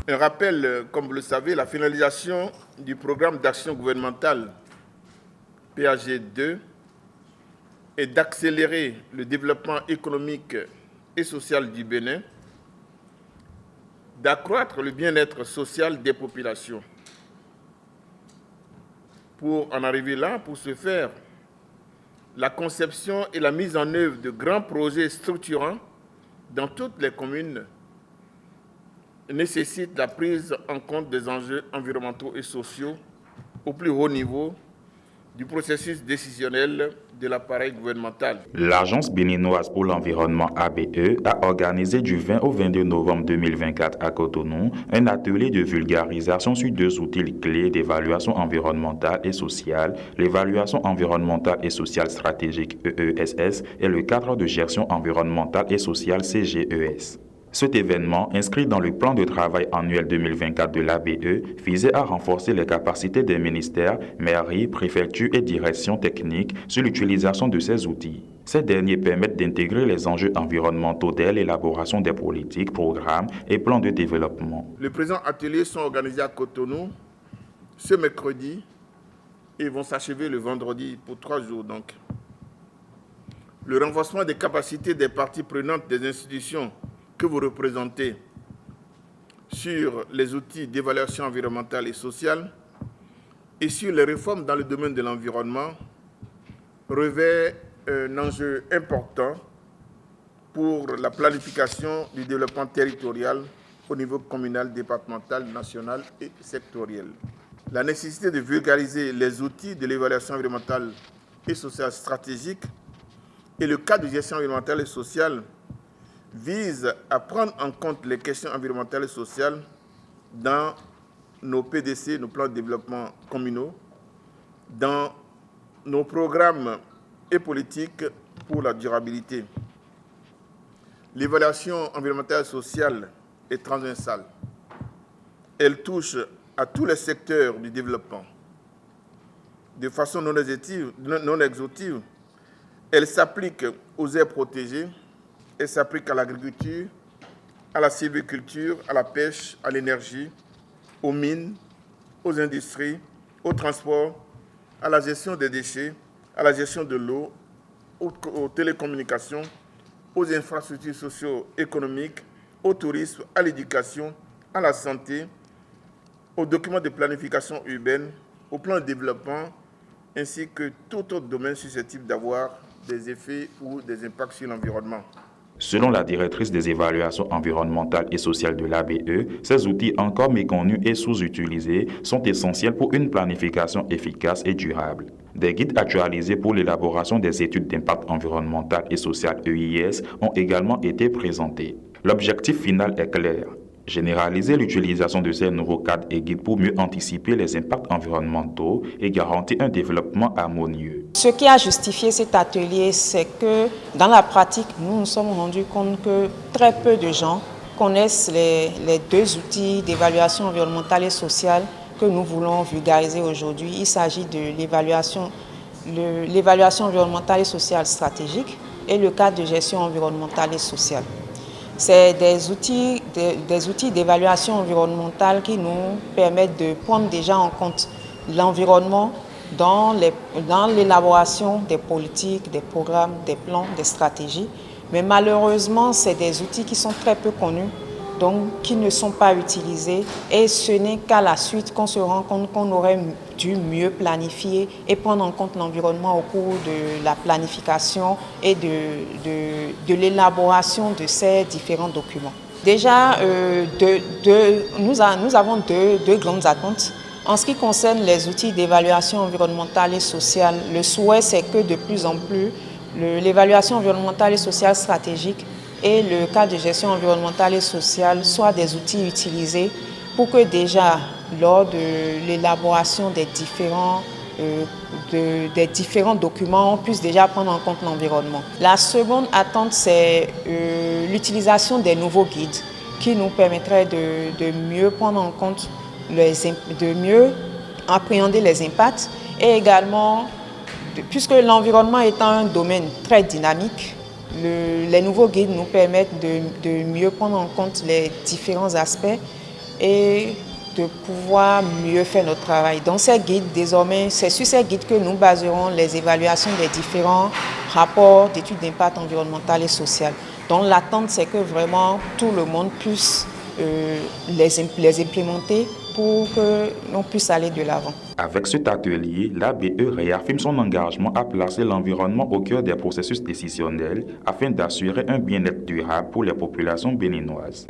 Un rappel, comme vous le savez, la finalisation du programme d'action gouvernementale PAG2 est d'accélérer le développement économique et social du Bénin, d'accroître le bien-être social des populations. Pour en arriver là, pour ce faire, la conception et la mise en œuvre de grands projets structurants dans toutes les communes nécessitent la prise en compte des enjeux environnementaux et sociaux au plus haut niveau du processus décisionnel de l'appareil gouvernemental. L'Agence béninoise pour l'environnement ABE a organisé du 20 au 22 novembre 2024 à Cotonou un atelier de vulgarisation sur deux outils clés d'évaluation environnementale et sociale, l'évaluation environnementale et sociale stratégique EESS et le cadre de gestion environnementale et sociale CGES. Cet événement, inscrit dans le plan de travail annuel 2024 de l'ABE, visait à renforcer les capacités des ministères, mairies, préfectures et directions techniques sur l'utilisation de ces outils. Ces derniers permettent d'intégrer les enjeux environnementaux dès l'élaboration des politiques, programmes et plans de développement. Les présents ateliers sont organisés à Cotonou ce mercredi et vont s'achever le vendredi pour 3 jours. Donc, le renforcement des capacités des parties prenantes des institutions que vous représentez sur les outils d'évaluation environnementale et sociale et sur les réformes dans le domaine de l'environnement revêt un enjeu important pour la planification du développement territorial au niveau communal, départemental, national et sectoriel. La nécessité de vulgariser les outils de l'évaluation environnementale et sociale stratégique et le cadre de gestion environnementale et sociale vise à prendre en compte les questions environnementales et sociales dans nos PDC, nos plans de développement communaux, dans nos programmes et politiques pour la durabilité. L'évaluation environnementale et sociale est transversale. Elle touche à tous les secteurs du développement. De façon non exhaustive, elle s'applique aux aires protégées. Elle s'applique à l'agriculture, à la sylviculture, à la pêche, à l'énergie, aux mines, aux industries, au transport, à la gestion des déchets, à la gestion de l'eau, aux télécommunications, aux infrastructures socio-économiques, au tourisme, à l'éducation, à la santé, aux documents de planification urbaine, au plan de développement, ainsi que tout autre domaine susceptible d'avoir des effets ou des impacts sur l'environnement. Selon la directrice des évaluations environnementales et sociales de l'ABE, ces outils encore méconnus et sous-utilisés sont essentiels pour une planification efficace et durable. Des guides actualisés pour l'élaboration des études d'impact environnemental et social EIS ont également été présentés. L'objectif final est clair. Généraliser l'utilisation de ces nouveaux cadres et guides pour mieux anticiper les impacts environnementaux et garantir un développement harmonieux. Ce qui a justifié cet atelier, c'est que dans la pratique, nous nous sommes rendus compte que très peu de gens connaissent les deux outils d'évaluation environnementale et sociale que nous voulons vulgariser aujourd'hui. Il s'agit de l'évaluation environnementale et sociale stratégique et le cadre de gestion environnementale et sociale. C'est des outils d'évaluation environnementale qui nous permettent de prendre déjà en compte l'environnement dans l'élaboration des politiques, des programmes, des plans, des stratégies. Mais malheureusement, c'est des outils qui sont très peu connus, donc qui ne sont pas utilisés. Et ce n'est qu'à la suite qu'on se rend compte qu'on aurait dû mieux planifier et prendre en compte l'environnement au cours de la planification et de l'élaboration de ces différents documents. Déjà, nous avons deux grandes attentes. En ce qui concerne les outils d'évaluation environnementale et sociale, le souhait c'est que de plus en plus, l'évaluation environnementale et sociale stratégique et le cadre de gestion environnementale et sociale soient des outils utilisés pour que déjà, lors de l'élaboration des différents documents, on puisse déjà prendre en compte l'environnement. La seconde attente, c'est l'utilisation des nouveaux guides qui nous permettraient de mieux prendre en compte, de mieux appréhender les impacts et également, puisque l'environnement est un domaine très dynamique, les nouveaux guides nous permettent de mieux prendre en compte les différents aspects et de pouvoir mieux faire notre travail. Dans ces guides, désormais, c'est sur ces guides que nous baserons les évaluations des différents rapports d'études d'impact environnemental et social. Donc l'attente, c'est que vraiment tout le monde puisse les implémenter pour que l'on puisse aller de l'avant. Avec cet atelier, l'ABE réaffirme son engagement à placer l'environnement au cœur des processus décisionnels afin d'assurer un bien-être durable pour les populations béninoises.